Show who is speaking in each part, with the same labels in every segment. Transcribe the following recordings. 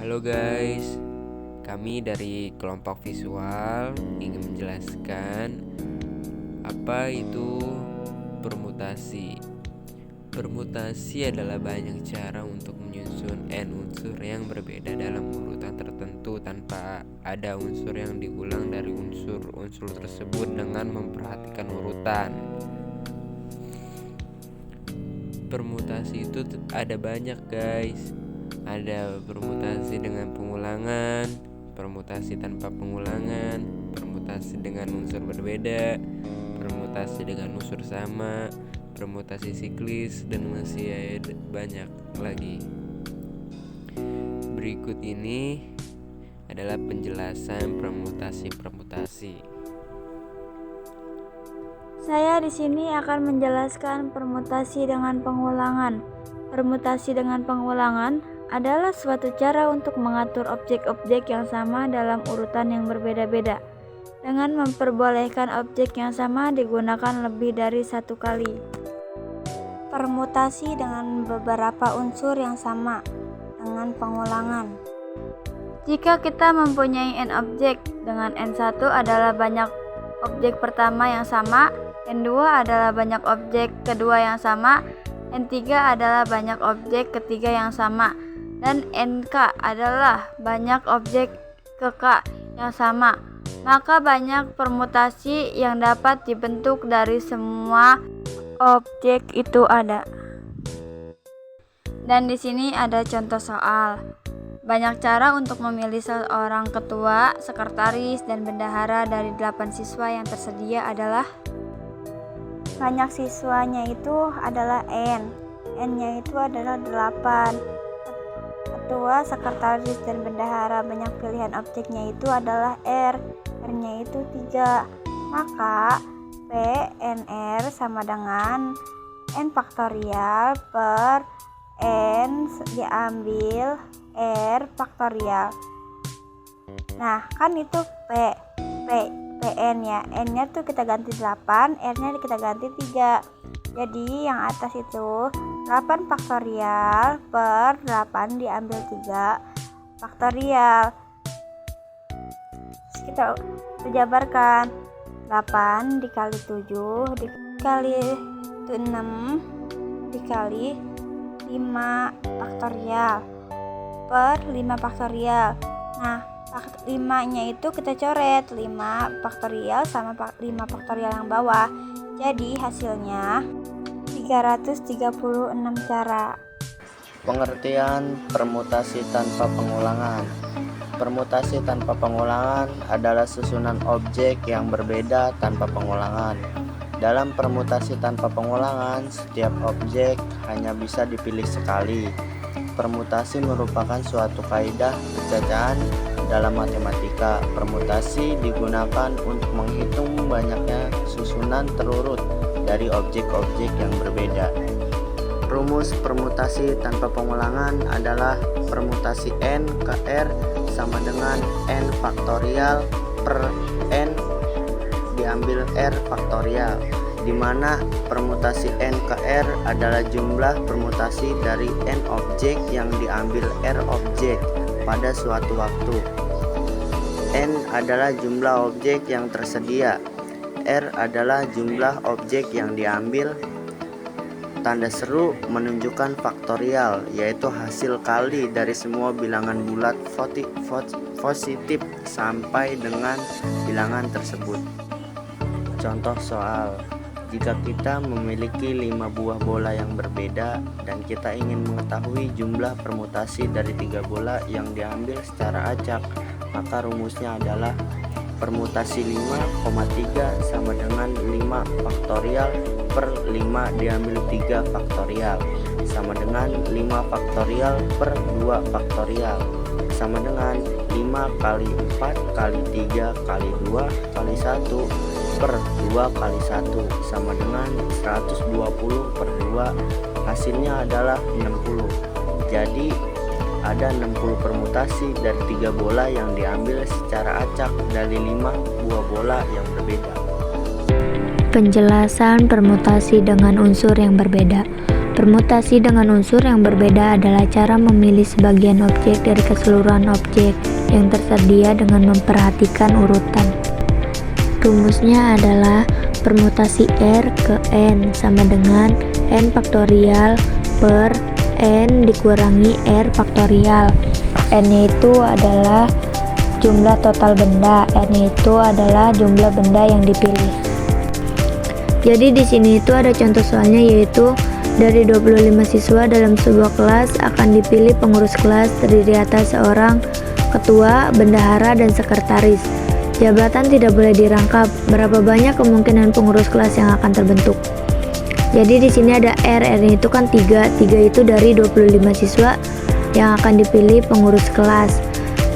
Speaker 1: Halo guys, kami dari kelompok visual ingin menjelaskan apa itu permutasi. Permutasi adalah banyak cara untuk menyusun n unsur yang berbeda dalam urutan tertentu tanpa ada unsur yang diulang dari unsur-unsur tersebut dengan memperhatikan urutan. Permutasi itu ada banyak guys. Ada permutasi dengan pengulangan, permutasi tanpa pengulangan, permutasi dengan unsur berbeda, permutasi dengan unsur sama, permutasi siklis, dan masih ada banyak lagi. Berikut ini adalah penjelasan permutasi.
Speaker 2: Saya di sini akan menjelaskan permutasi dengan pengulangan. Permutasi dengan pengulangan adalah suatu cara untuk mengatur objek-objek yang sama dalam urutan yang berbeda-beda dengan memperbolehkan objek yang sama digunakan lebih dari satu kali. Permutasi dengan beberapa unsur yang sama dengan pengulangan. Jika kita mempunyai n objek, dengan n1 adalah banyak objek pertama yang sama, n2 adalah banyak objek kedua yang sama, n3 adalah banyak objek ketiga yang sama, dan nk adalah banyak objek k yang sama. Maka banyak permutasi yang dapat dibentuk dari semua objek itu ada. Dan di sini ada contoh soal. Banyak cara untuk memilih seorang ketua, sekretaris, dan bendahara dari 8 siswa yang tersedia adalah banyak siswanya itu adalah N-nya itu adalah 8. Ketua, sekretaris, dan bendahara banyak pilihan objeknya itu adalah R-nya itu 3. Maka PNR sama dengan N faktorial per N diambil R faktorial. Nah, kan itu PN ya. N-nya tuh kita ganti 8, R-nya kita ganti 3. Jadi yang atas itu 8 faktorial per 8 diambil 3 faktorial. Terus kita jabarkan 8 dikali 7 dikali 6 dikali 5 faktorial per 5 faktorial. Nah, 5-nya itu kita coret 5 faktorial sama 5 faktorial yang bawah. Jadi hasilnya 336 cara.
Speaker 3: Pengertian permutasi tanpa pengulangan. Permutasi tanpa pengulangan adalah susunan objek yang berbeda tanpa pengulangan. Dalam permutasi tanpa pengulangan, setiap objek hanya bisa dipilih sekali. Permutasi merupakan suatu kaidah pencacahan dalam matematika. Permutasi digunakan untuk menghitung banyaknya susunan terurut dari objek-objek yang berbeda. Rumus permutasi tanpa pengulangan adalah permutasi n ke r sama dengan n faktorial per n diambil r faktorial, di mana permutasi n ke r adalah jumlah permutasi dari n objek yang diambil r objek pada suatu waktu. N adalah jumlah objek yang tersedia, R adalah jumlah objek yang diambil. Tanda seru menunjukkan faktorial, yaitu hasil kali dari semua bilangan bulat positif sampai dengan bilangan tersebut. Contoh soal. Jika kita memiliki 5 buah bola yang berbeda dan kita ingin mengetahui jumlah permutasi dari 3 bola yang diambil secara acak, maka rumusnya adalah permutasi 5,3 sama dengan 5 faktorial per 5 diambil 3 faktorial sama dengan 5 faktorial per 2 faktorial sama dengan 5 kali 4 kali 3 kali 2 kali 1 per 2 kali 1 sama dengan 120 per 2. Hasilnya adalah 60. Jadi ada 60 permutasi dari 3 bola yang diambil secara acak dari 5 buah bola yang berbeda.
Speaker 4: Penjelasan permutasi dengan unsur yang berbeda.
Speaker 2: Permutasi dengan unsur yang berbeda adalah cara memilih sebagian objek dari keseluruhan objek yang tersedia dengan memperhatikan urutan. Rumusnya adalah permutasi R ke N sama dengan N faktorial per N dikurangi R faktorial. N itu adalah jumlah total benda, N itu adalah jumlah benda yang dipilih. Jadi di sini itu ada contoh soalnya, yaitu dari 25 siswa dalam sebuah kelas akan dipilih pengurus kelas terdiri atas seorang ketua, bendahara, dan sekretaris. Jabatan tidak boleh dirangkap. Berapa banyak kemungkinan pengurus kelas yang akan terbentuk? Jadi di sini ada R itu kan 3 itu dari 25 siswa yang akan dipilih pengurus kelas.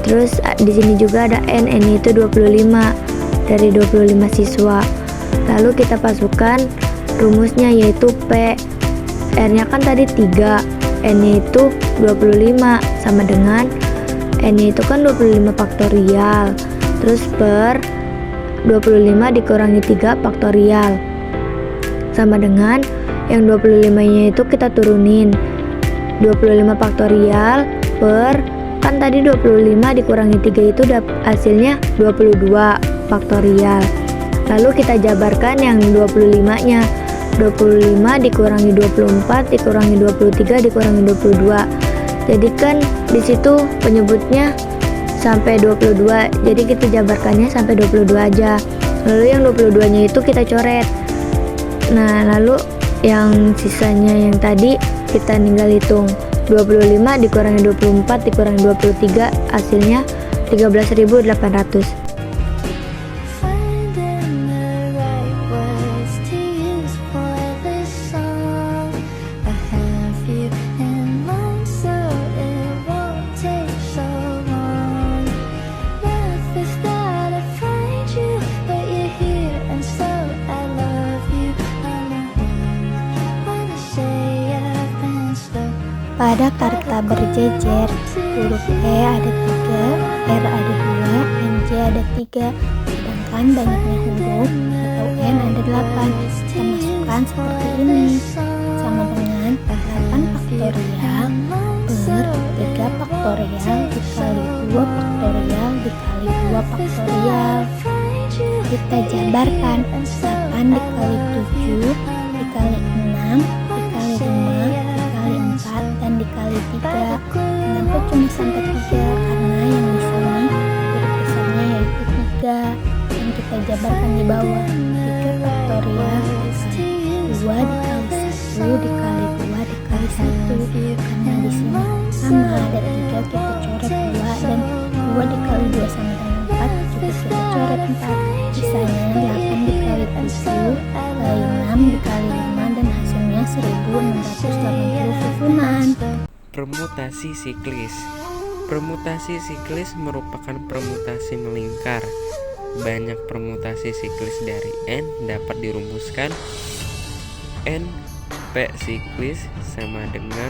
Speaker 2: Terus di sini juga ada N itu 25 dari 25 siswa. Lalu kita pasukan rumusnya, yaitu P. R-nya kan tadi 3, N-nya itu 25 sama dengan N-nya itu kan 25 faktorial, terus per 25 dikurangi 3 faktorial sama dengan yang 25-nya itu kita turunin, 25 faktorial per kan tadi 25 dikurangi 3 itu hasilnya 22 faktorial. Lalu kita jabarkan yang 25-nya, 25 dikurangi 24 dikurangi 23 dikurangi 22. Jadi kan di situ penyebutnya sampai 22. Jadi kita jabarkannya sampai 22 aja. Lalu yang 22-nya itu kita coret. Nah, lalu yang sisanya yang tadi kita tinggal hitung. 25 dikurangi 24 dikurangi 23 hasilnya 13.800.
Speaker 4: Pada karta berjejer, huruf E ada 3, R ada 2, dan J ada 3, sedangkan banyaknya huruf atau N ada 8. Kita masukkan seperti ini, sama dengan 8 faktorial per 3 faktorial dikali 2 faktorial dikali 2 faktorial. Kita jabarkan 8 dikali 7 dikali 6 dikali 5 dikali 4 dan dikali 3. Kenapa cuma sampai 3? Karena yang di sini huruf besarnya yaitu 3 yang kita jabarkan di bawah. 3 faktorial dikali 2 dikali 1 dikali 2 dikali 1. Karena di sini sama ada 3, kita coret 2, dan 2 dikali 2 sama dengan 4, juga kita coret 4. Sisanya 8 dikali 7 dikali 6 dikali 5 dan hasilnya 1680 susunan.
Speaker 1: Permutasi siklis. Permutasi siklis merupakan permutasi melingkar. Banyak permutasi siklis dari N dapat dirumuskan N P siklis sama dengan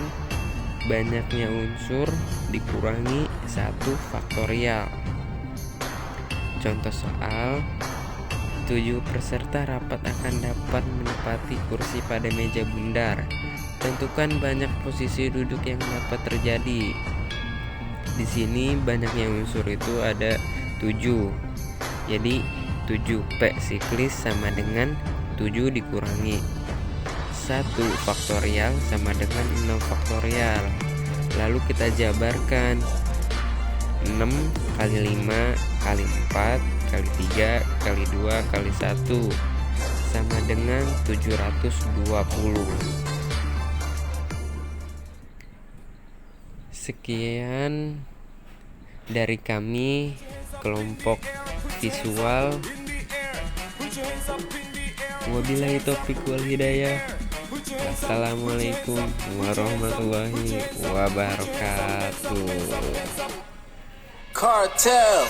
Speaker 1: banyaknya unsur dikurangi 1 faktorial. Contoh soal, 7 peserta rapat akan dapat menempati kursi pada meja bundar. Tentukan banyak posisi duduk yang dapat terjadi. Di sini banyaknya unsur itu ada 7. Jadi 7P siklis sama dengan 7 dikurangi 1 faktorial sama dengan 6 faktorial. Lalu kita jabarkan 6 kali 5 kali 4 kali 3 kali 2 kali 1 sama dengan 720. Sekian dari kami kelompok visual. Wabillahi taufiq wal hidayah. Assalamualaikum warahmatullahi wabarakatuh.
Speaker 5: Cartel.